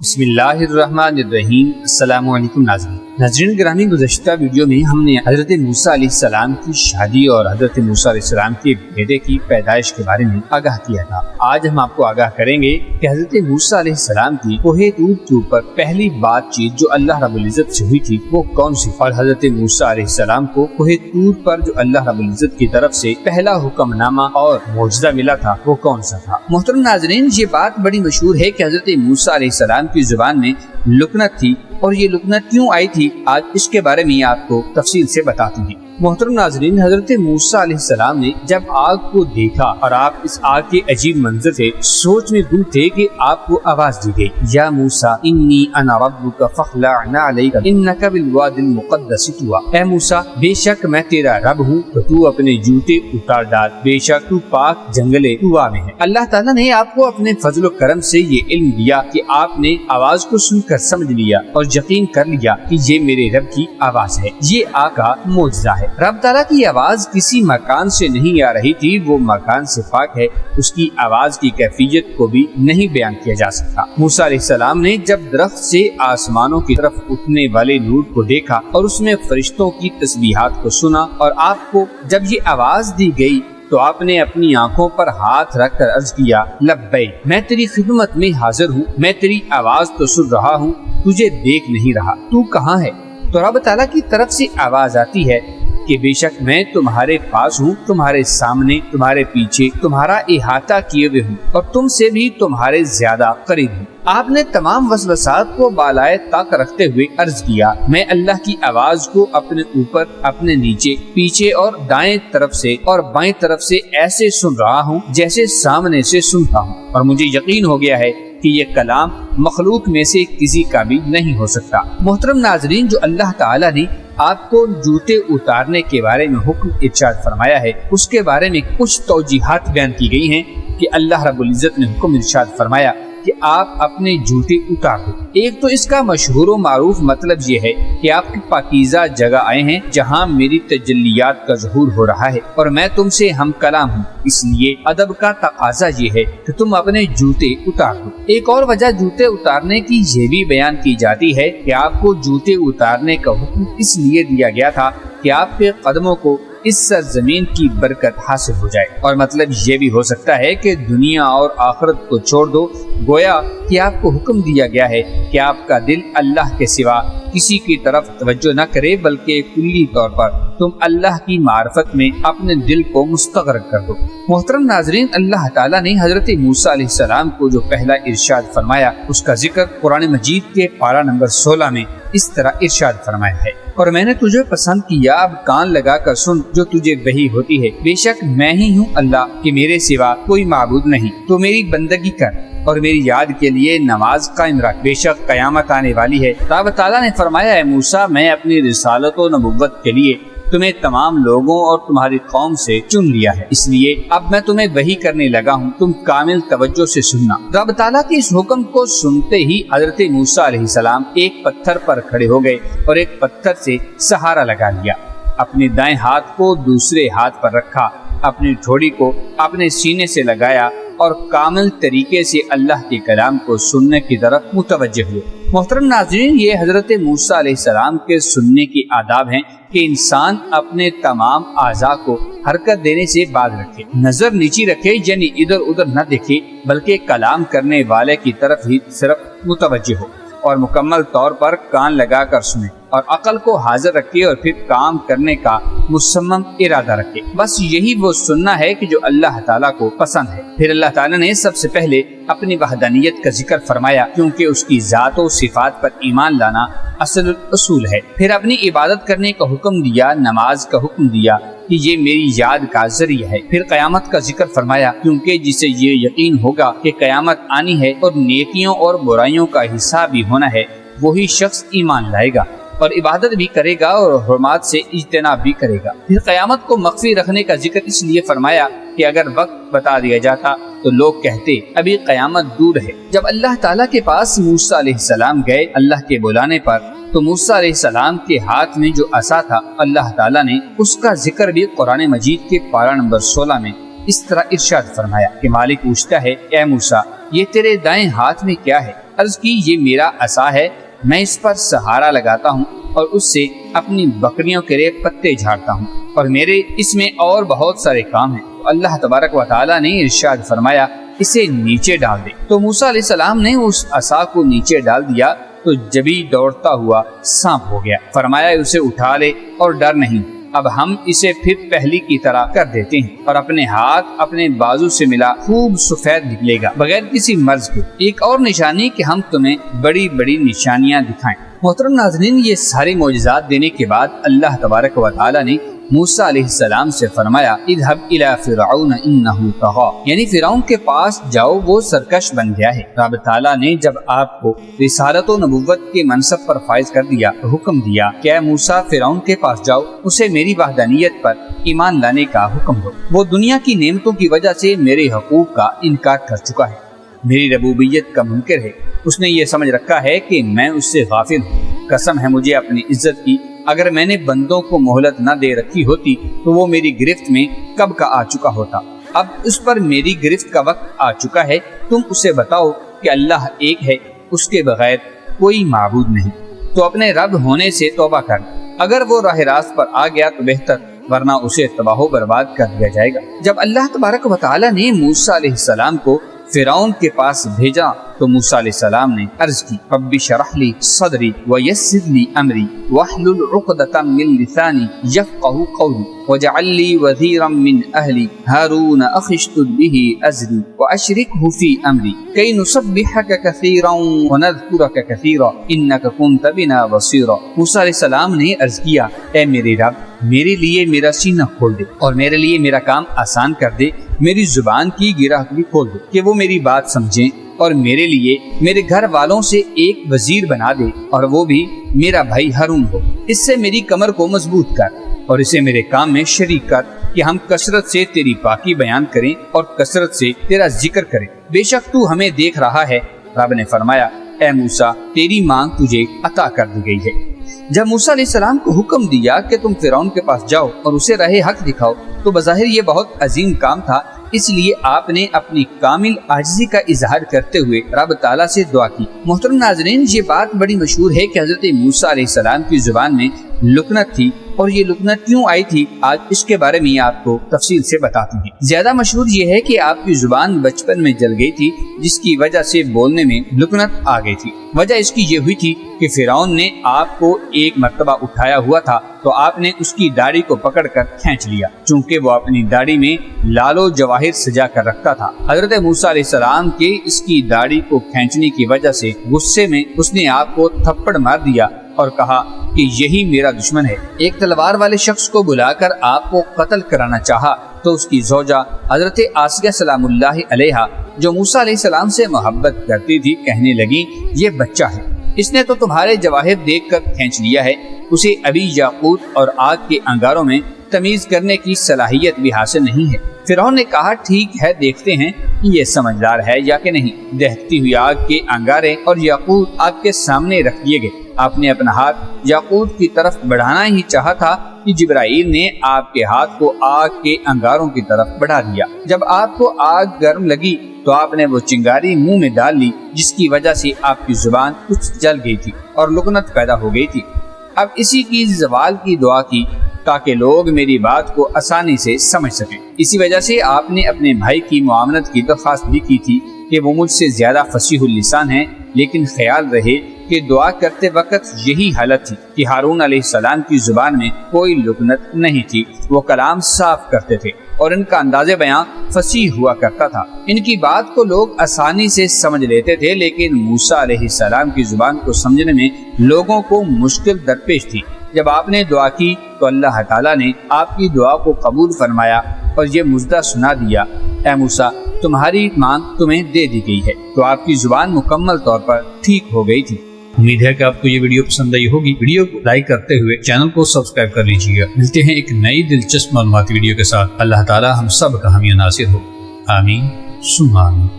بسم اللہ الرحمن الرحیم۔ السلام علیکم ناظرین گرامی، گزشتہ ویڈیو میں ہم نے حضرت موسیٰ علیہ السلام کی شادی اور حضرت موسیٰ علیہ السلام کے بیٹے کی پیدائش کے بارے میں آگاہ کیا تھا۔ آج ہم آپ کو آگاہ کریں گے کہ حضرت موسیٰ علیہ السلام کی کوہ طور کے اوپر پہلی بات چیت جو اللہ رب العزت سے ہوئی تھی وہ کون سی، اور حضرت موسیٰ علیہ السلام کو کوہ طور پر جو اللہ رب العزت کی طرف سے پہلا حکم نامہ اور معجزہ ملا تھا وہ کون سا تھا۔ محترم ناظرین، یہ بات بڑی مشہور ہے کہ حضرت موسیٰ علیہ السلام کی زبان میں لکنت تھی، اور یہ لکنت کیوں آئی تھی آج اس کے بارے میں آپ کو تفصیل سے بتاتے ہیں۔ محترم ناظرین، حضرت موسیٰ علیہ السلام نے جب آگ کو دیکھا اور آپ اس آگ کے عجیب منظر سے سوچ میں گم تھے کہ آپ کو آواز دی گئی، یا موسیٰ انی انا ربک فاخلع نعلیک انک بالوادی المقدس طویٰ، اے موسیٰ بے شک میں تیرا رب ہوں تو اپنے جوتے اتار ڈال، بے شک تو پاک جنگل طویٰ میں ہے۔ اللہ تعالیٰ نے آپ کو اپنے فضل و کرم سے یہ علم دیا کہ آپ نے آواز کو سن کر سمجھ لیا اور یقین کر لیا کہ یہ میرے رب کی آواز ہے، یہ آگ کا معجزہ ہے۔ رب تعالیٰ کی آواز کسی مکان سے نہیں آ رہی تھی، وہ مکان سے پاک ہے، اس کی آواز کی کیفیت کو بھی نہیں بیان کیا جا سکتا۔ موسیٰ علیہ السلام نے جب درخت سے آسمانوں کی طرف اٹھنے والے نور کو دیکھا اور اس میں فرشتوں کی تسبیحات کو سنا، اور آپ کو جب یہ آواز دی گئی تو آپ نے اپنی آنکھوں پر ہاتھ رکھ کر عرض کیا، لبیک، میں تیری خدمت میں حاضر ہوں، میں تیری آواز تو سن رہا ہوں، تجھے دیکھ نہیں رہا، تو کہاں ہے؟ تو رب تعالیٰ کی طرف سے آواز آتی ہے کہ بے شک میں تمہارے پاس ہوں، تمہارے سامنے، تمہارے پیچھے، تمہارا احاطہ کیے ہوئے ہوں، اور تم سے بھی تمہارے زیادہ قریب ہوں۔ آپ نے تمام وسوسات کو بالائے طاق رکھتے ہوئے عرض کیا، میں اللہ کی آواز کو اپنے اوپر، اپنے نیچے، پیچھے اور دائیں طرف سے اور بائیں طرف سے ایسے سن رہا ہوں جیسے سامنے سے سنتا ہوں، اور مجھے یقین ہو گیا ہے کہ یہ کلام مخلوق میں سے کسی کا بھی نہیں ہو سکتا۔ محترم ناظرین، جو اللہ تعالیٰ نے آپ کو جوتے اتارنے کے بارے میں حکم ارشاد فرمایا ہے، اس کے بارے میں کچھ توجیحات بیان کی گئی ہیں کہ اللہ رب العزت نے حکم ارشاد فرمایا کہ آپ اپنے جوتے اتار دو۔ ایک تو اس کا مشہور و معروف مطلب یہ ہے کہ آپ کی پاکیزہ جگہ آئے ہیں جہاں میری تجلیات کا ظہور ہو رہا ہے، اور میں تم سے ہم کلام ہوں، اس لیے ادب کا تقاضا یہ ہے کہ تم اپنے جوتے اتار دو۔ ایک اور وجہ جوتے اتارنے کی یہ بھی بیان کی جاتی ہے کہ آپ کو جوتے اتارنے کا حکم اس لیے دیا گیا تھا کہ آپ کے قدموں کو اس سرزمین کی برکت حاصل ہو جائے، اور مطلب یہ بھی ہو سکتا ہے کہ دنیا اور آخرت کو چھوڑ دو، گویا کہ آپ کو حکم دیا گیا ہے کہ آپ کا دل اللہ کے سوا کسی کی طرف توجہ نہ کرے، بلکہ کلی طور پر تم اللہ کی معرفت میں اپنے دل کو مستغرق کر دو۔ محترم ناظرین، اللہ تعالیٰ نے حضرت موسیٰ علیہ السلام کو جو پہلا ارشاد فرمایا اس کا ذکر قرآن مجید کے پارہ نمبر 16 میں اس طرح ارشاد فرمایا ہے، اور میں نے تجھے پسند کیا، اب کان لگا کر سن جو تجھے وحی ہوتی ہے، بے شک میں ہی ہوں اللہ، کہ میرے سوا کوئی معبود نہیں، تو میری بندگی کر اور میری یاد کے لیے نماز قائم رکھ، بے شک قیامت آنے والی ہے۔ رب تعالیٰ نے فرمایا، اے موسیٰ میں اپنی رسالت و نبوت کے لیے تمہیں تمام لوگوں اور تمہاری قوم سے چن لیا ہے، اس لیے اب میں تمہیں وحی کرنے لگا ہوں، تم کامل توجہ سے سننا۔ رب تعالیٰ کے اس حکم کو سنتے ہی حضرت موسیٰ علیہ السلام ایک پتھر پر کھڑے ہو گئے اور ایک پتھر سے سہارا لگا لیا، اپنے دائیں ہاتھ کو دوسرے ہاتھ پر رکھا، اپنی ٹھوڑی کو اپنے سینے سے لگایا اور کامل طریقے سے اللہ کے کلام کو سننے کی طرف متوجہ ہوئے۔ محترم ناظرین، یہ حضرت موسیٰ علیہ السلام کے سننے کی آداب ہیں کہ انسان اپنے تمام اعضاء کو حرکت دینے سے باز رکھے، نظر نیچی رکھے، یعنی ادھر ادھر نہ دیکھے، بلکہ کلام کرنے والے کی طرف ہی صرف متوجہ ہو، اور مکمل طور پر کان لگا کر سنے، اور عقل کو حاضر رکھے، اور پھر کام کرنے کا مصمم ارادہ رکھے۔ بس یہی وہ سننا ہے کہ جو اللہ تعالیٰ کو پسند ہے۔ پھر اللہ تعالیٰ نے سب سے پہلے اپنی وحدانیت کا ذکر فرمایا، کیونکہ اس کی ذات و صفات پر ایمان لانا اصل اصول ہے۔ پھر اپنی عبادت کرنے کا حکم دیا، نماز کا حکم دیا کہ یہ میری یاد کا ذریعہ ہے۔ پھر قیامت کا ذکر فرمایا، کیونکہ جسے یہ یقین ہوگا کہ قیامت آنی ہے اور نیکیوں اور برائیوں کا حساب بھی ہونا ہے، وہی شخص ایمان لائے گا اور عبادت بھی کرے گا اور حرمات سے اجتناب بھی کرے گا۔ پھر قیامت کو مخفی رکھنے کا ذکر اس لیے فرمایا کہ اگر وقت بتا دیا جاتا تو لوگ کہتے ابھی قیامت دور ہے۔ جب اللہ تعالیٰ کے پاس موسیٰ علیہ السلام گئے اللہ کے بلانے پر، تو موسیٰ علیہ السلام کے ہاتھ میں جو عصا تھا، اللہ تعالیٰ نے اس کا ذکر بھی قرآن مجید کے پارہ نمبر 16 میں اس طرح ارشاد فرمایا کہ مالک پوچھتا ہے اے موسیٰ یہ تیرے دائیں ہاتھ میں کیا ہے؟ عرض کی یہ میرا عصا ہے، میں اس پر سہارا لگاتا ہوں اور اس سے اپنی بکریوں کے لیے پتے جھاڑتا ہوں، اور میرے اس میں اور بہت سارے کام ہیں۔ تو اللہ تبارک و تعالیٰ نے ارشاد فرمایا اسے نیچے ڈال دے۔ تو موسیٰ علیہ السلام نے اس عصا کو نیچے ڈال دیا تو جبھی دوڑتا ہوا سانپ ہو گیا۔ فرمایا اسے اٹھا لے اور ڈر نہیں، اب ہم اسے پھر پہلی کی طرح کر دیتے ہیں، اور اپنے ہاتھ اپنے بازو سے ملا خوب سفید نکلے گا بغیر کسی مرض کے۔ ایک اور نشانی کہ ہم تمہیں بڑی بڑی نشانیاں دکھائیں۔ محترم ناظرین، یہ سارے معجزات دینے کے بعد اللہ تبارک و تعالی نے موسیٰ علیہ السلام سے فرمایا اذهب الى فرعون انه طغى، یعنی فرعون کے پاس جاؤ، وہ سرکش بن گیا ہے۔ رب تعالیٰ نے جب آپ کو رسالت و نبوت کے منصب پر فائز کر دیا تو حکم دیا کہ اے موسیٰ فرعون کے پاس جاؤ، اسے میری وحدانیت پر ایمان لانے کا حکم دو۔ وہ دنیا کی نعمتوں کی وجہ سے میرے حقوق کا انکار کر چکا ہے، میری ربوبیت کا منکر ہے، اس نے یہ سمجھ رکھا ہے کہ میں اس سے غافل ہوں۔ قسم ہے مجھے اپنی عزت کی، اگر میں نے بندوں کو مہلت نہ دے رکھی ہوتی تو وہ میری گرفت میں کب کا آ چکا ہوتا۔ اب اس پر میری گرفت کا وقت آ چکا ہے، تم اسے بتاؤ کہ اللہ ایک ہے، اس کے بغیر کوئی معبود نہیں، تو اپنے رب ہونے سے توبہ کر، اگر وہ راہ راست پر آ گیا تو بہتر، ورنہ اسے تباہ و برباد کر دیا جائے گا۔ جب اللہ تبارک و تعالی نے موسیٰ علیہ السلام کو فرعون کے پاس بھیجا تو موسیٰ علیہ السلام نے عرض کی رب اشرح لی صدری ویسر لی امری واحلل عقدۃ من لسانی یفقهوا قولی واجعل لی وزیرا من اہلی ہارون اخی اشدد به ازری واشرکه فی امری کی نسبحک کثیرا ونذکرک کثیرا انک کنت بنا بصیرا۔ موسیٰ علیہ السلام نے عرض کیا اے میرے رب، میرے لیے میرا سینہ کھول دے اور میرے لیے میرا کام آسان کر دے، میری زبان کی گرہ بھی کھول دے کہ وہ میری بات سمجھیں، اور میرے لیے میرے گھر والوں سے ایک وزیر بنا دے اور وہ بھی میرا بھائی ہارون ہو۔ اس سے میری کمر کو مضبوط کر اور اسے میرے کام میں شریک کر کہ ہم کثرت سے تیری پاکی بیان کریں اور کثرت سے تیرا ذکر کریں، بے شک تو ہمیں دیکھ رہا ہے۔ رب نے فرمایا اے موسیٰ تیری مانگ تجھے عطا کر دی گئی ہے۔ جب موسیٰ علیہ السلام کو حکم دیا کہ تم فرعون کے پاس جاؤ اور اسے راہ حق دکھاؤ تو بظاہر یہ بہت عظیم کام تھا، اس لیے آپ نے اپنی کامل عاجزی کا اظہار کرتے ہوئے رب تعالیٰ سے دعا کی۔ محترم ناظرین، یہ بات بڑی مشہور ہے کہ حضرت موسیٰ علیہ السلام کی زبان میں لکنت تھی، اور یہ لکنت کیوں آئی تھی آج اس کے بارے میں آپ کو تفصیل سے بتاتے ہیں۔ زیادہ مشہور یہ ہے کہ آپ کی زبان بچپن میں جل گئی تھی، جس کی وجہ سے بولنے میں لکنت آ گئی تھی۔ وجہ اس کی یہ ہوئی تھی کہ فرعون نے آپ کو ایک مرتبہ اٹھایا ہوا تھا تو آپ نے اس کی داڑھی کو پکڑ کر کھینچ لیا، چونکہ وہ اپنی داڑھی میں لال و جواہر سجا کر رکھتا تھا۔ حضرت موسیٰ علیہ السلام کے اس کی داڑھی کو کھینچنے کی وجہ سے غصے میں اس نے آپ کو تھپڑ مار دیا اور کہا کہ یہی میرا دشمن ہے۔ ایک تلوار والے شخص کو بلا کر آپ کو قتل کرانا چاہا تو اس کی زوجہ حضرت آسیہ سلام اللہ علیہا، جو موسیٰ علیہ السلام سے محبت کرتی تھی، کہنے لگی یہ بچہ ہے، اس نے تو تمہارے جواہر دیکھ کر کھینچ لیا ہے، اسے ابھی یاقوت اور آگ کے انگاروں میں تمیز کرنے کی صلاحیت بھی حاصل نہیں ہے۔ فرعون نے کہا ٹھیک ہے، دیکھتے ہیں یہ سمجھدار ہے یا کہ نہیں۔ دہتی ہوئی آگ کے انگارے اور یاقوت آپ کے سامنے رکھ دیے گئے۔ آپ نے اپنا ہاتھ یاقوت کی طرف بڑھانا ہی چاہا تھا کہ جبرائیل نے آپ کے ہاتھ کو آگ کے انگاروں کی طرف بڑھا دیا۔ جب آپ کو آگ گرم لگی تو آپ نے وہ چنگاری منہ میں ڈال لی، جس کی وجہ سے آپ کی زبان کچھ جل گئی تھی اور لکنت پیدا ہو گئی تھی۔ اب اسی کی زوال کی دعا کی تاکہ لوگ میری بات کو آسانی سے سمجھ سکیں۔ اسی وجہ سے آپ نے اپنے بھائی کی معاونت کی درخواست بھی کی تھی کہ وہ مجھ سے زیادہ فصیح اللسان ہیں، لیکن خیال رہے کہ دعا کرتے وقت یہی حالت تھی کہ ہارون علیہ السلام کی زبان میں کوئی لکنت نہیں تھی، وہ کلام صاف کرتے تھے اور ان کا انداز بیان فصیح ہوا کرتا تھا۔ ان کی بات کو لوگ آسانی سے سمجھ لیتے تھے، لیکن موسیٰ علیہ السلام کی زبان کو سمجھنے میں لوگوں کو مشکل درپیش تھی۔ جب آپ نے دعا کی تو اللہ تعالیٰ نے آپ کی دعا کو قبول فرمایا اور یہ مژدہ سنا دیا، اے موسیٰ تمہاری مانگ تمہیں دے دی گئی ہے۔ تو آپ کی زبان مکمل طور پر ٹھیک ہو گئی تھی۔ امید ہے کہ آپ کو یہ ویڈیو پسند آئی ہوگی۔ ویڈیو کو لائک کرتے ہوئے چینل کو سبسکرائب کر لیجیے گا۔ ملتے ہیں ایک نئی دلچسپ معلوماتی ویڈیو کے ساتھ۔ اللہ تعالیٰ ہم سب کا حامی و ناصر ہو، آمین ثم آمین۔